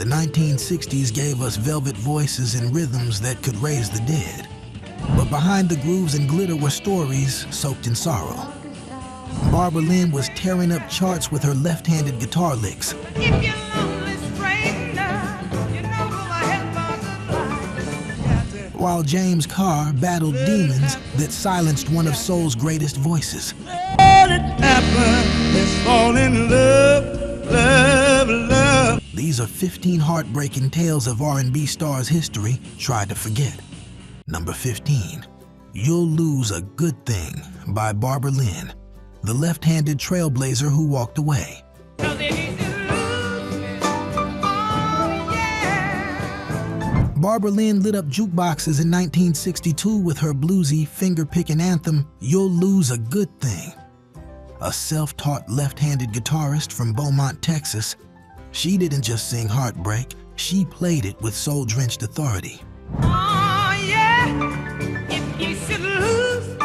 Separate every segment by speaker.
Speaker 1: The 1960s gave us velvet voices and rhythms that could raise the dead. But behind the grooves and glitter were stories soaked in sorrow. Barbara Lynn was tearing up charts with her left-handed guitar licks. While James Carr battled demons that silenced one of soul's greatest voices. These are 15 heartbreaking tales of R&B stars history tried to forget. Number 15, You'll Lose a Good Thing by Barbara Lynn, the left-handed trailblazer who walked away. Barbara Lynn lit up jukeboxes in 1962 with her bluesy, finger-picking anthem, You'll Lose a Good Thing. A self-taught left-handed guitarist from Beaumont, Texas, she didn't just sing heartbreak, she played it with soul-drenched authority. Oh, yeah. If you should lose.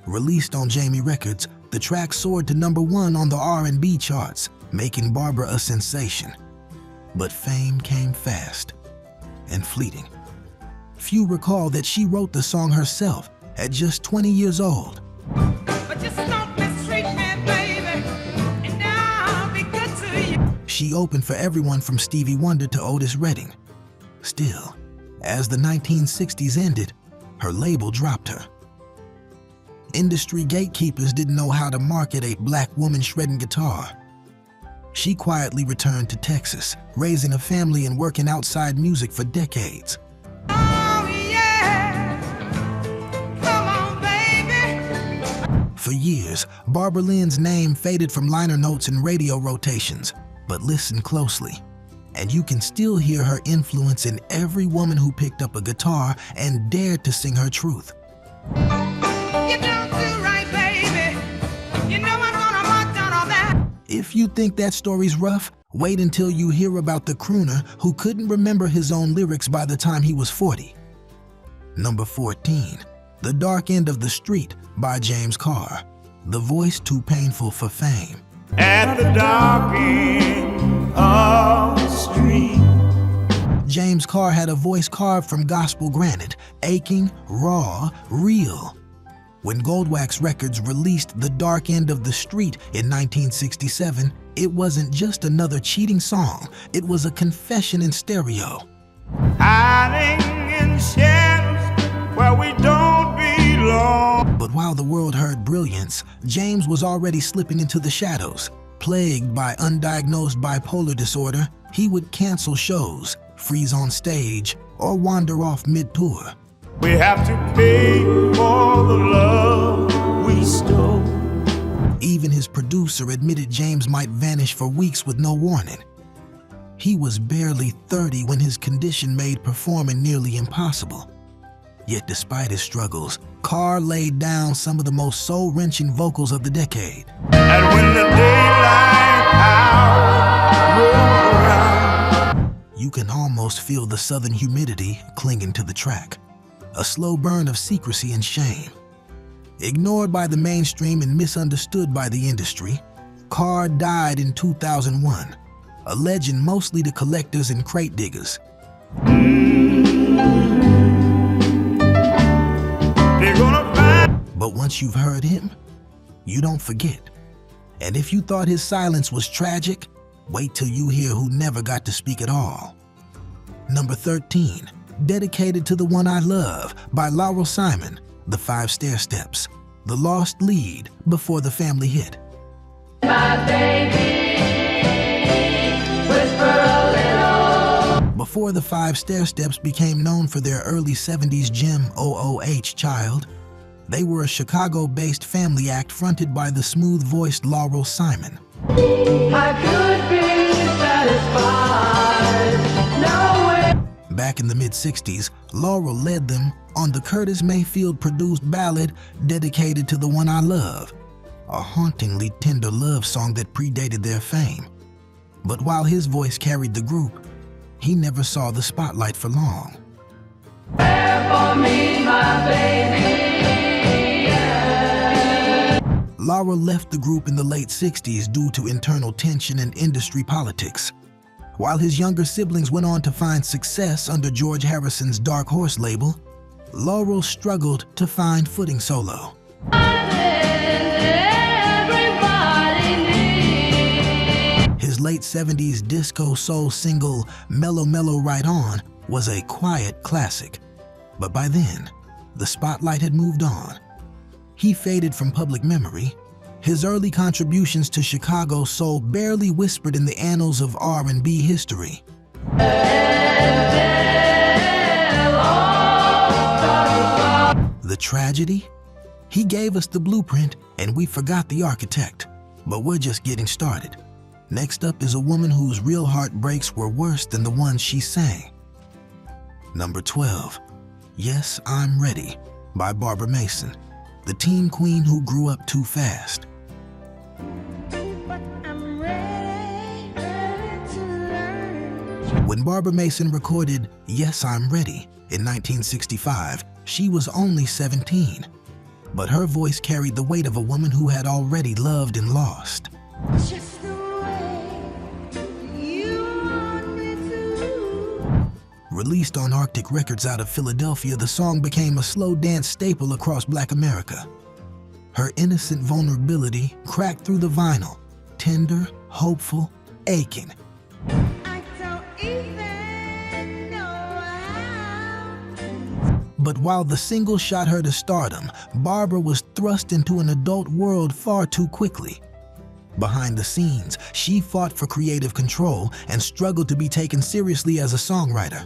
Speaker 1: Released on Jamie Records, the track soared to #1 on the R&B charts, making Barbara a sensation. But fame came fast and fleeting. Few recall that she wrote the song herself at just 20 years old. But just don't mistreat me, baby, and I'll be good to you. She opened for everyone from Stevie Wonder to Otis Redding. Still, as the 1960s ended, her label dropped her. Industry gatekeepers didn't know how to market a black woman shredding guitar. She quietly returned to Texas, raising a family and working outside music for decades. Oh, yeah. Come on, baby. For years, Barbara Lynn's name faded from liner notes and radio rotations, but listen closely, and you can still hear her influence in every woman who picked up a guitar and dared to sing her truth. If you think that story's rough, wait until you hear about the crooner who couldn't remember his own lyrics by the time he was 40. Number 14, The Dark End of the Street by James Carr, the voice too painful for fame. At the dark end of the street. James Carr had a voice carved from gospel granite, aching, raw, real. When Goldwax Records released The Dark End of the Street in 1967, it wasn't just another cheating song, it was a confession in stereo. Hiding in shadows where we don't belong. But while the world heard brilliance, James was already slipping into the shadows. Plagued by undiagnosed bipolar disorder, he would cancel shows, freeze on stage, or wander off mid-tour. We have to pay for the love we stole. Even his producer admitted James might vanish for weeks with no warning. He was barely 30 when his condition made performing nearly impossible. Yet despite his struggles, Carr laid down some of the most soul-wrenching vocals of the decade. And when the daylight hour rolled around, you can almost feel the southern humidity clinging to the track. A slow burn of secrecy and shame. Ignored by the mainstream and misunderstood by the industry, Carr died in 2001, a legend mostly to collectors and crate diggers. But once you've heard him, you don't forget. And if you thought his silence was tragic, wait till you hear who never got to speak at all. Number 13, Dedicated to the One I Love by Lowrell Simon, The 5 Stairsteps, the lost lead before the family hit. My baby, whisper a little. Before the 5 Stairsteps became known for their early 70s gem OOH Child, they were a Chicago-based family act fronted by the smooth-voiced Lowrell Simon. I could be satisfied, no way. Back in the mid-60s, Lowrell led them on the Curtis Mayfield-produced ballad Dedicated to the One I Love, a hauntingly tender love song that predated their fame. But while his voice carried the group, he never saw the spotlight for long. Care for me, my baby, yeah. Laura left the group in the late 60s due to internal tension and industry politics. While his younger siblings went on to find success under George Harrison's Dark Horse label, Lowrell struggled to find footing solo. His late 70s disco soul single, Mellow Mellow Right On, was a quiet classic. But by then, the spotlight had moved on. He faded from public memory. His early contributions to Chicago soul barely whispered in the annals of R&B history. The tragedy? He gave us the blueprint and we forgot the architect. But we're just getting started. Next up is a woman whose real heartbreaks were worse than the ones she sang. Number 12, Yes, I'm Ready by Barbara Mason, the teen queen who grew up too fast. When Barbara Mason recorded Yes, I'm Ready in 1965, she was only 17. But her voice carried the weight of a woman who had already loved and lost. Just the way you want me to. Released on Arctic Records out of Philadelphia, the song became a slow dance staple across Black America. Her innocent vulnerability cracked through the vinyl, tender, hopeful, aching. But while the single shot her to stardom, Barbara was thrust into an adult world far too quickly. Behind the scenes, she fought for creative control and struggled to be taken seriously as a songwriter.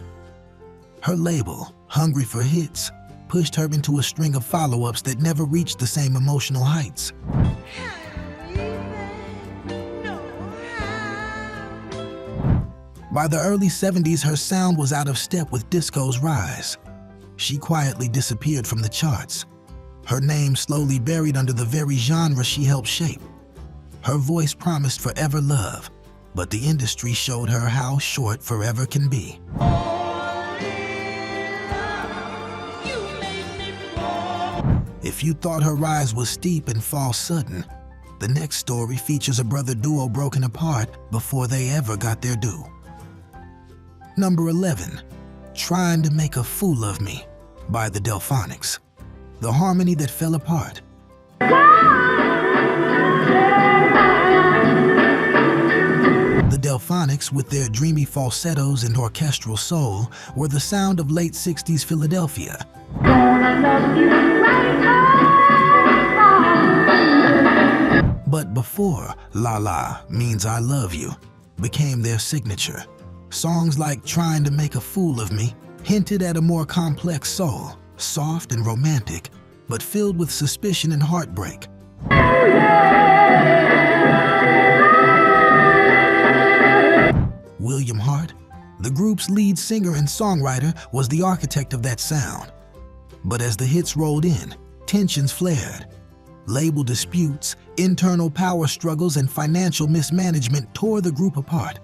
Speaker 1: Her label, hungry for hits, pushed her into a string of follow-ups that never reached the same emotional heights. By the early 70s, her sound was out of step with disco's rise. She quietly disappeared from the charts, her name slowly buried under the very genre she helped shape. Her voice promised forever love, but the industry showed her how short forever can be. If you thought her rise was steep and fall sudden, the next story features a brother duo broken apart before they ever got their due. Number 11, Trying to Make a Fool of Me by the Delfonics, the harmony that fell apart. The Delfonics, with their dreamy falsettos and orchestral soul, were the sound of late 60s Philadelphia. But before La La Means I Love You became their signature, songs like Trying to Make a Fool of Me hinted at a more complex soul, soft and romantic, but filled with suspicion and heartbreak. William Hart, the group's lead singer and songwriter, was the architect of that sound. But as the hits rolled in, tensions flared. Label disputes, internal power struggles, and financial mismanagement tore the group apart.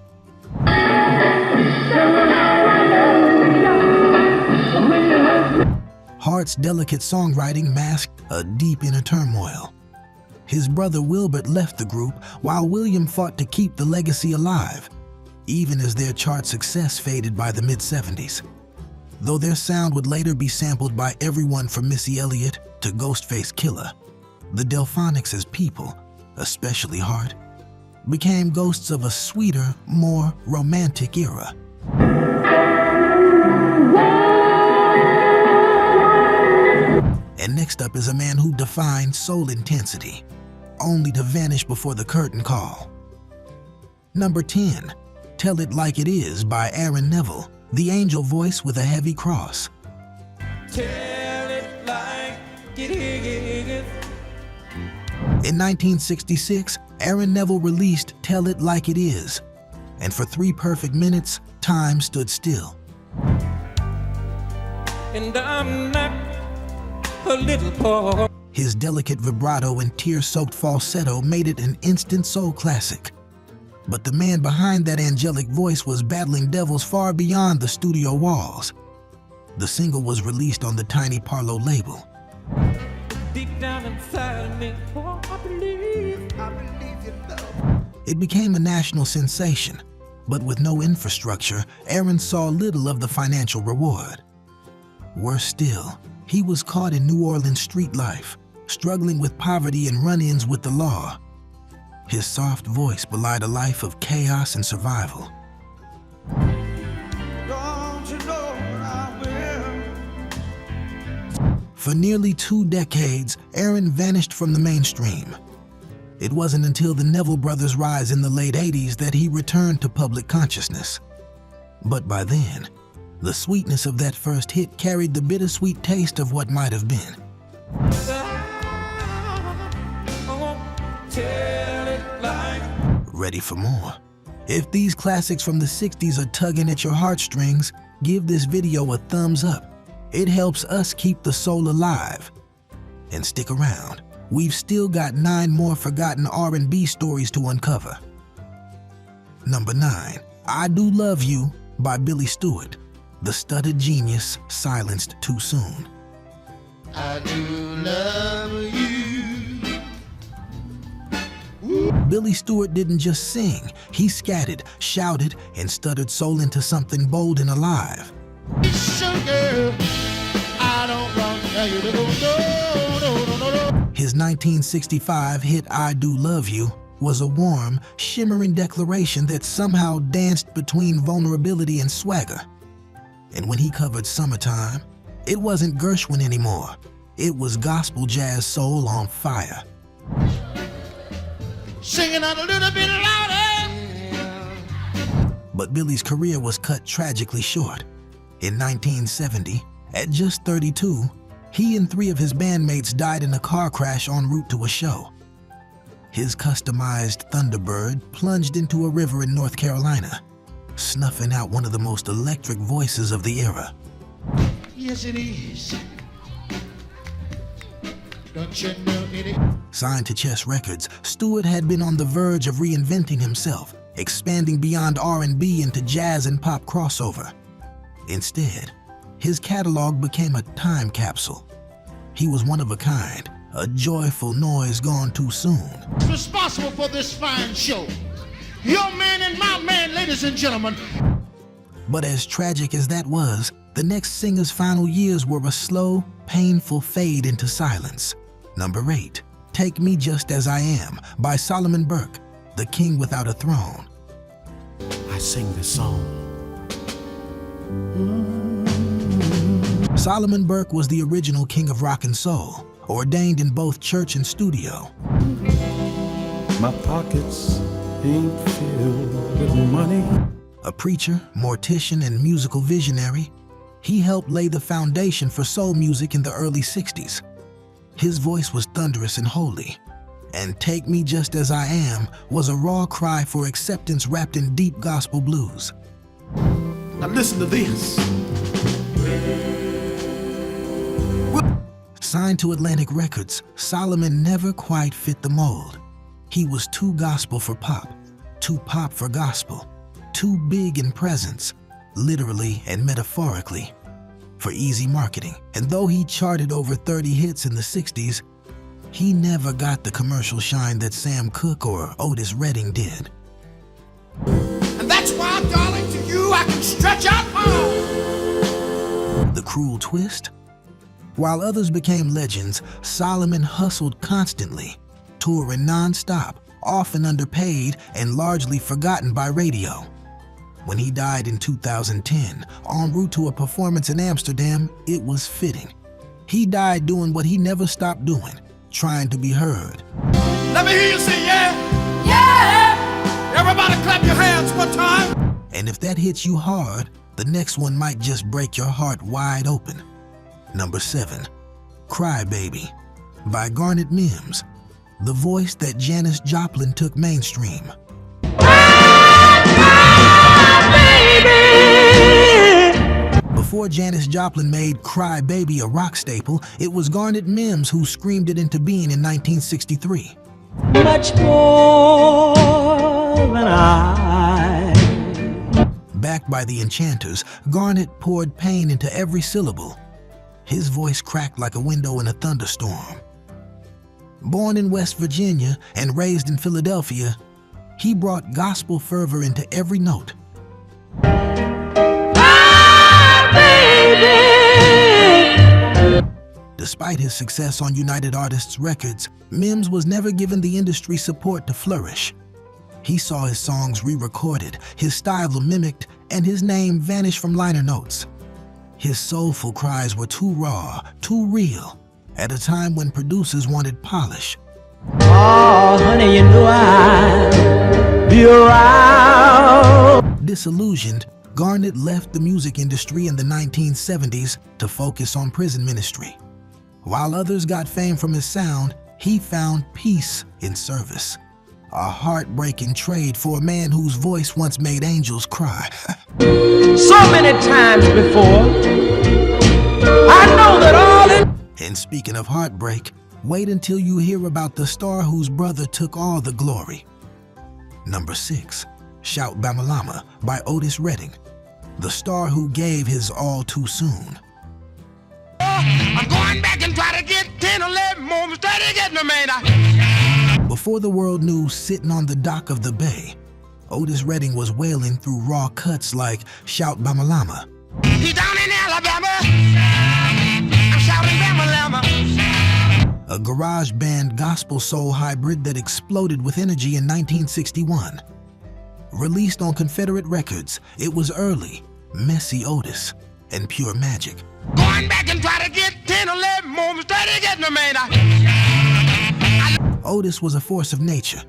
Speaker 1: Hart's delicate songwriting masked a deep inner turmoil. His brother Wilbert left the group while William fought to keep the legacy alive, even as their chart success faded by the mid-70s. Though their sound would later be sampled by everyone from Missy Elliott to Ghostface Killah, the Delfonics as people, especially Hart, became ghosts of a sweeter, more romantic era. And next up is a man who defined soul intensity, only to vanish before the curtain call. Number 10, Tell It Like It Is by Neville, the angel voice with a heavy cross. Tell it like it is. In 1966, Neville released Tell It Like It Is, and for 3 perfect minutes, time stood still. And I'm not a little boy. His delicate vibrato and tear-soaked falsetto made it an instant soul classic. But the man behind that angelic voice was battling devils far beyond the studio walls. The single was released on the Tiny Parlo label.
Speaker 2: deep down inside of me. Oh, I believe in love.
Speaker 1: It became a national sensation, but with no infrastructure, Aaron saw little of the financial reward. Worse still, he was caught in New Orleans street life, struggling with poverty and run-ins with the law. His soft voice belied a life of chaos and survival.
Speaker 2: Don't you know I will?
Speaker 1: For nearly 2 decades, Aaron vanished from the mainstream. It wasn't until the Neville brothers' rise in the late 80s that he returned to public consciousness. But by then, the sweetness of that first hit carried the bittersweet taste of what might have been. Ready for more? If these classics from the 60s are tugging at your heartstrings, give this video a thumbs up. It helps us keep the soul alive. And stick around. We've still got 9 more forgotten R&B stories to uncover. Number 9, I Do Love You by Billy Stewart. The studded genius silenced too soon.
Speaker 3: I do love you.
Speaker 1: Billy Stewart didn't just sing, he scattered, shouted, and stuttered soul into something bold and alive.
Speaker 3: Sugar, I don't want to tell you to go, no.
Speaker 1: His 1965 hit I Do Love You was a warm, shimmering declaration that somehow danced between vulnerability and swagger. And when he covered Summertime, it wasn't Gershwin anymore. It was gospel jazz soul on fire.
Speaker 3: Singing out a little bit louder.
Speaker 1: But Billy's career was cut tragically short. In 1970, at just 32, he and 3 of his bandmates died in a car crash en route to a show. His customized Thunderbird plunged into a river in North Carolina, snuffing out one of the most electric voices of the era.
Speaker 3: Yes, it is. Don't you know it?
Speaker 1: Signed to Chess Records, Stewart had been on the verge of reinventing himself, expanding beyond R&B into jazz and pop crossover. Instead, his catalog became a time capsule. He was one of a kind, a joyful noise gone too soon.
Speaker 3: Responsible for this fine show. Your man and my man, ladies and gentlemen.
Speaker 1: But as tragic as that was, the next singer's final years were a slow, painful fade into silence. Number 8, Take Me Just As I Am by Solomon Burke, the king without a throne.
Speaker 4: I sing this song.
Speaker 1: Solomon Burke was the original king of rock and soul, ordained in both church and studio.
Speaker 4: My pockets ain't filled with money.
Speaker 1: A preacher, mortician, and musical visionary, he helped lay the foundation for soul music in the early 60s. His voice was thunderous and holy, and Take Me Just As I Am was a raw cry for acceptance wrapped in deep gospel blues.
Speaker 4: Now listen to this.
Speaker 1: Signed to Atlantic Records, Solomon never quite fit the mold. He was too gospel for pop, too pop for gospel, too big in presence, literally and metaphorically, for easy marketing. And though he charted over 30 hits in the 60s, he never got the commercial shine that Sam Cooke or Otis Redding did.
Speaker 3: And that's why, darling, to you I can stretch out my arms.
Speaker 1: The cruel twist? While others became legends, Solomon hustled constantly, touring non-stop, often underpaid and largely forgotten by radio. When he died in 2010, en route to a performance in Amsterdam, it was fitting. He died doing what he never stopped doing, trying to be heard.
Speaker 3: Let me hear you say yeah. Yeah! Everybody clap your hands one time.
Speaker 1: And if that hits you hard, the next one might just break your heart wide open. Number 7, Cry Baby by Garnet Mims, the voice that Janis Joplin took mainstream. Before Janis Joplin made Cry Baby a rock staple, it was Garnet Mims who screamed it into being in 1963.
Speaker 2: Much more than I.
Speaker 1: Backed by the Enchanters, Garnet poured pain into every syllable. His voice cracked like a window in a thunderstorm. Born in West Virginia and raised in Philadelphia, he brought gospel fervor into every note. Despite his success on United Artists Records, Mims was never given the industry support to flourish. He saw his songs re-recorded, his style mimicked, and his name vanish from liner notes. His soulful cries were too raw, too real, at a time when producers wanted polish.
Speaker 2: Oh, honey, you know I'll be around.
Speaker 1: Disillusioned, Garnet left the music industry in the 1970s to focus on prison ministry. While others got fame from his sound, he found peace in service. A heartbreaking trade for a man whose voice once made angels cry.
Speaker 2: So many times before, I know that all in.
Speaker 1: And speaking of heartbreak, wait until you hear about the star whose brother took all the glory. Number 6, Shout Bamalama by Otis Redding, the star who gave his all too soon.
Speaker 3: I'm going back and try to get 10 or 11 more try to get me, man.
Speaker 1: Before the world knew Sitting on the Dock of the Bay, Otis Redding was wailing through raw cuts like Shout Bamalama.
Speaker 3: He's down in Alabama. I'm shouting Bamalama.
Speaker 1: A garage band gospel soul hybrid that exploded with energy in 1961. Released on Confederate Records, it was early, messy Otis, and pure magic.
Speaker 3: Going back and try to get 10 or 11 more try to get me, man.
Speaker 1: Otis was a force of nature.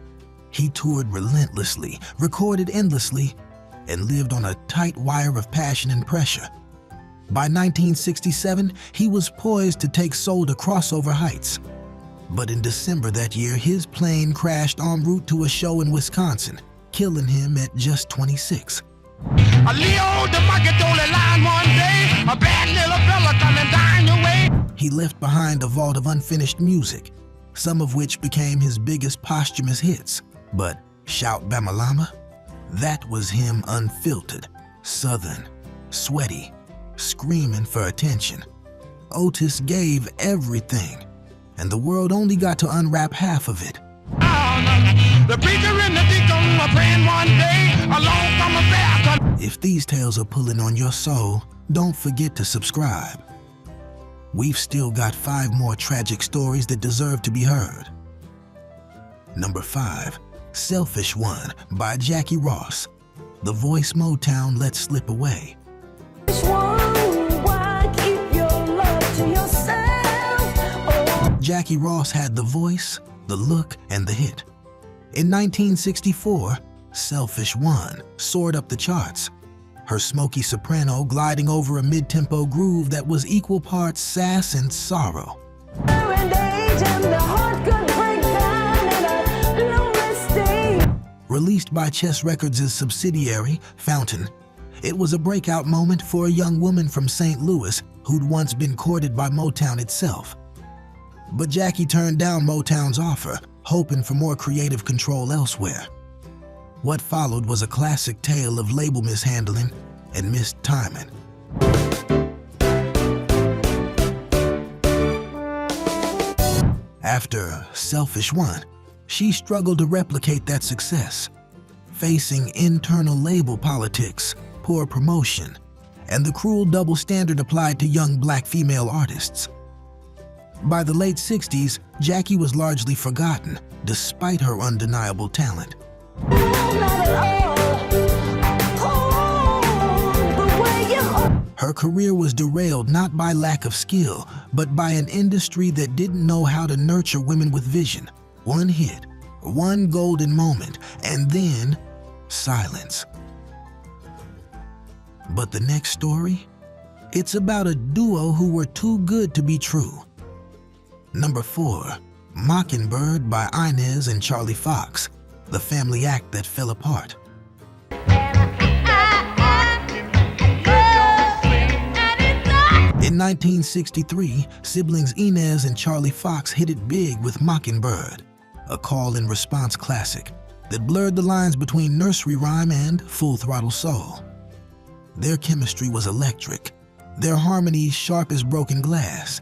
Speaker 1: He toured relentlessly, recorded endlessly, and lived on a tight wire of passion and pressure. By 1967, he was poised to take soul to crossover heights. But in December that year, his plane crashed en route to a show in Wisconsin, killing him at just 26.
Speaker 3: A Leo the market only line one day, a bad little fella coming down your way.
Speaker 1: He left behind a vault of unfinished music, some of which became his biggest posthumous hits. But Shout Bamalama? That was him unfiltered, southern, sweaty, screaming for attention. Otis gave everything, and the world only got to unwrap half of it.
Speaker 3: The preacher and the deacon were praying one day, along from a bear.
Speaker 1: If these tales are pulling on your soul, don't forget to subscribe. We've still got 5 more tragic stories that deserve to be heard. Number 5, Selfish One by Jackie Ross, the voice Motown let slip away. Jackie Ross had the voice, the look, and the hit. In 1964, Selfish One soared up the charts, her smoky soprano gliding over a mid-tempo groove that was equal parts sass and sorrow. Released by Chess Records' subsidiary, Fountain, it was a breakout moment for a young woman from St. Louis who'd once been courted by Motown itself. But Jackie turned down Motown's offer, hoping for more creative control elsewhere. What followed was a classic tale of label mishandling and missed timing. After Selfish One, she struggled to replicate that success, facing internal label politics, poor promotion, and the cruel double standard applied to young black female artists. By the late 60s, Jackie was largely forgotten, despite her undeniable talent. Her career was derailed not by lack of skill, but by an industry that didn't know how to nurture women with vision. One hit, one golden moment, and then silence. But the next story? It's about a duo who were too good to be true. Number 4, Mockingbird by Inez and Charlie Foxx, the family act that fell apart. In 1963, siblings Inez and Charlie Foxx hit it big with Mockingbird, a call-and-response classic that blurred the lines between nursery rhyme and full-throttle soul. Their chemistry was electric, their harmonies sharp as broken glass.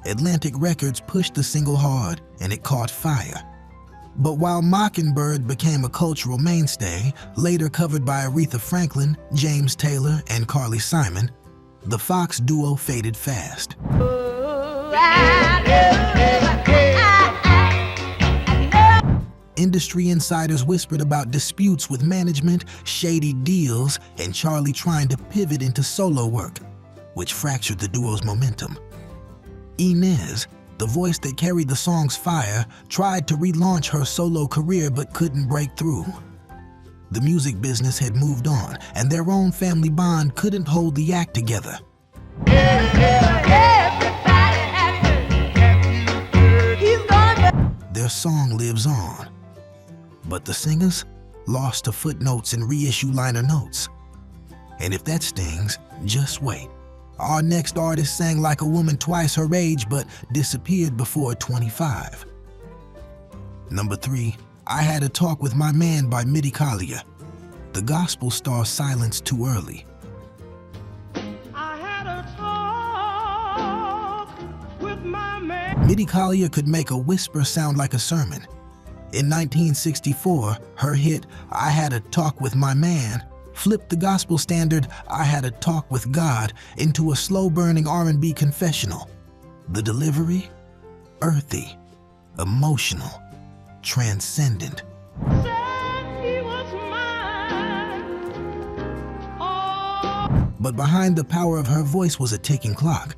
Speaker 1: Atlantic Records pushed the single hard and it caught fire. But while Mockingbird became a cultural mainstay, later covered by Aretha Franklin, James Taylor, and Carly Simon, the Foxx duo faded fast. Industry insiders whispered about disputes with management, shady deals, and Charlie trying to pivot into solo work, which fractured the duo's momentum. Inez, the voice that carried the song's fire, tried to relaunch her solo career but couldn't break through. The music business had moved on, and their own family bond couldn't hold the act together. Their song lives on, but the singers lost to footnotes and reissue liner notes. And if that stings, just wait. Our next artist sang like a woman twice her age but disappeared before 25. Number 3, I Had a Talk with My Man by Mitty Collier. The gospel star silenced too early.
Speaker 2: I had a talk with my man.
Speaker 1: Mitty Collier could make a whisper sound like a sermon. In 1964, her hit, I Had a Talk with My Man, flipped the gospel standard, I Had a Talk with God, into a slow-burning R&B confessional. The delivery? Earthy, emotional, transcendent.
Speaker 2: Said he was mine. Oh.
Speaker 1: But behind the power of her voice was a ticking clock.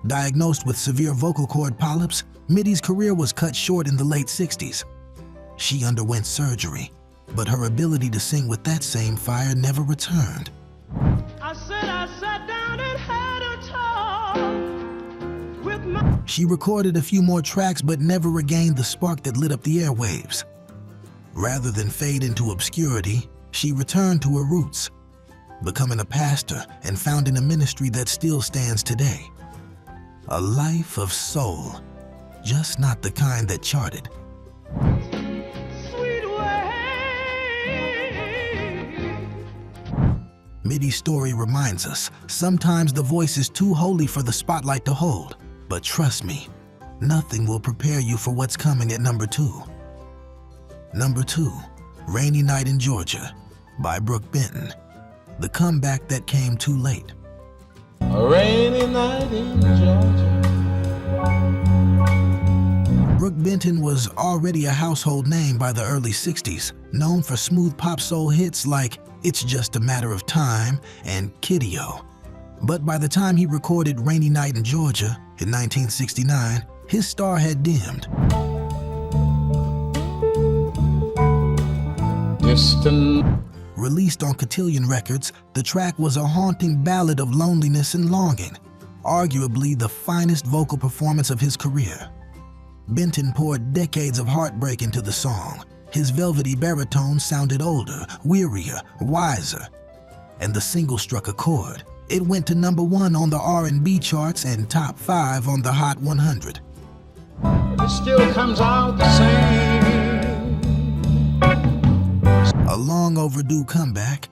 Speaker 1: Diagnosed with severe vocal cord polyps, Mitty's career was cut short in the late 60s. She underwent surgery, but her ability to sing with that same fire never returned.
Speaker 2: I sat down and had a talk with my...
Speaker 1: She recorded a few more tracks but never regained the spark that lit up the airwaves. Rather than fade into obscurity, she returned to her roots, becoming a pastor and founding a ministry that still stands today. A life of soul, just not the kind that charted. Mitty's story reminds us, sometimes the voice is too holy for the spotlight to hold. But trust me, nothing will prepare you for what's coming at number 2. Number 2, Rainy Night in Georgia by Brook Benton. The comeback that came too late.
Speaker 5: A rainy night in Georgia.
Speaker 1: Brook Benton was already a household name by the early 60s, known for smooth pop soul hits like It's Just a Matter of Time and Kiddio. But by the time he recorded Rainy Night in Georgia in 1969, his star had dimmed.
Speaker 5: Distant.
Speaker 1: Released on Cotillion Records, the track was a haunting ballad of loneliness and longing, arguably the finest vocal performance of his career. Benton poured decades of heartbreak into the song. His velvety baritone sounded older, wearier, wiser, and the single struck a chord. It went to number 1 on the R&B charts and top 5 on the Hot 100.
Speaker 5: But it still comes out the same.
Speaker 1: A long overdue comeback,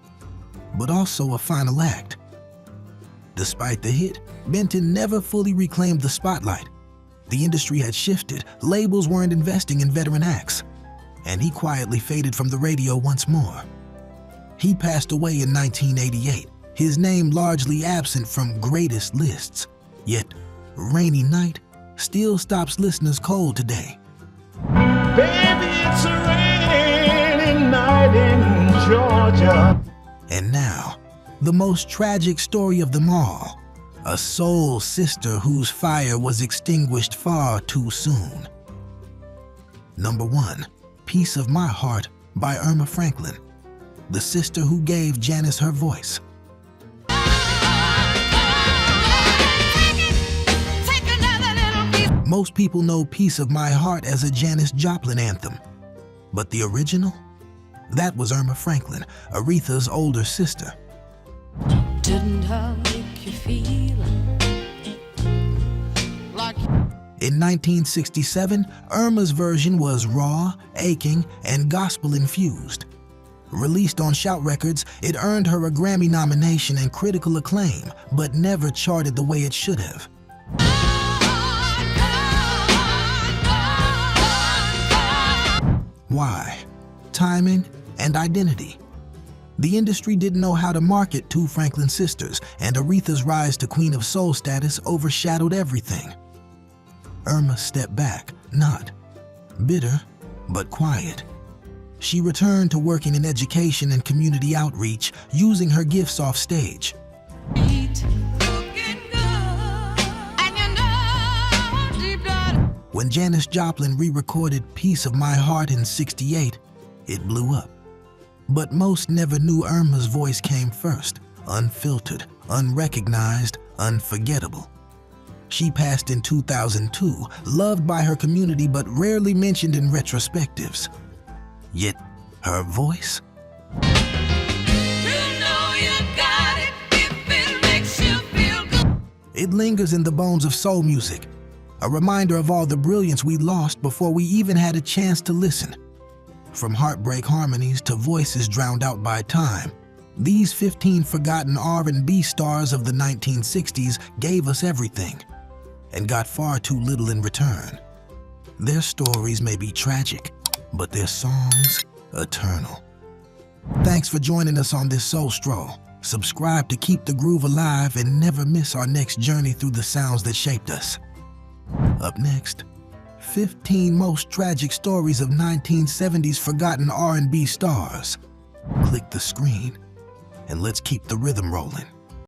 Speaker 1: but also a final act. Despite the hit, Benton never fully reclaimed the spotlight. The industry had shifted, labels weren't investing in veteran acts, and he quietly faded from the radio once more. He passed away in 1988, his name largely absent from greatest lists. Yet, Rainy Night still stops listeners cold today.
Speaker 5: Baby, it's a rainy night in Georgia.
Speaker 1: And now, the most tragic story of them all. A soul sister whose fire was extinguished far too soon. Number 1, Piece of My Heart by Irma Franklin, the sister who gave Janis her voice. Most people know Piece of My Heart as a Janis Joplin anthem, but the original? That was Irma Franklin, Aretha's older sister.
Speaker 6: Didn't I make you feel like...
Speaker 1: In 1967, Irma's version was raw, aching, and gospel-infused. Released on Shout Records, it earned her a Grammy nomination and critical acclaim, but never charted the way it should have. why: timing and identity. The industry didn't know how to market two Franklin sisters, and Aretha's rise to Queen of Soul status overshadowed everything. Irma stepped back, not bitter, but quiet. She returned to working in education and community outreach, using her gifts off stage. When Janis Joplin re-recorded Piece of My Heart in '68, it blew up. But most never knew Irma's voice came first, unfiltered, unrecognized, unforgettable. She passed in 2002, loved by her community but rarely mentioned in retrospectives. Yet, her voice? It lingers in the bones of soul music, a reminder of all the brilliance we lost before we even had a chance to listen. From heartbreak harmonies to voices drowned out by time, these 15 forgotten R&B stars of the 1960s gave us everything, and got far too little in return. Their stories may be tragic, but their songs, eternal. Thanks for joining us on this soul stroll. Subscribe to keep the groove alive and never miss our next journey through the sounds that shaped us. Up next, 15 most tragic stories of 1970s forgotten R&B stars. Click the screen and let's keep the rhythm rolling.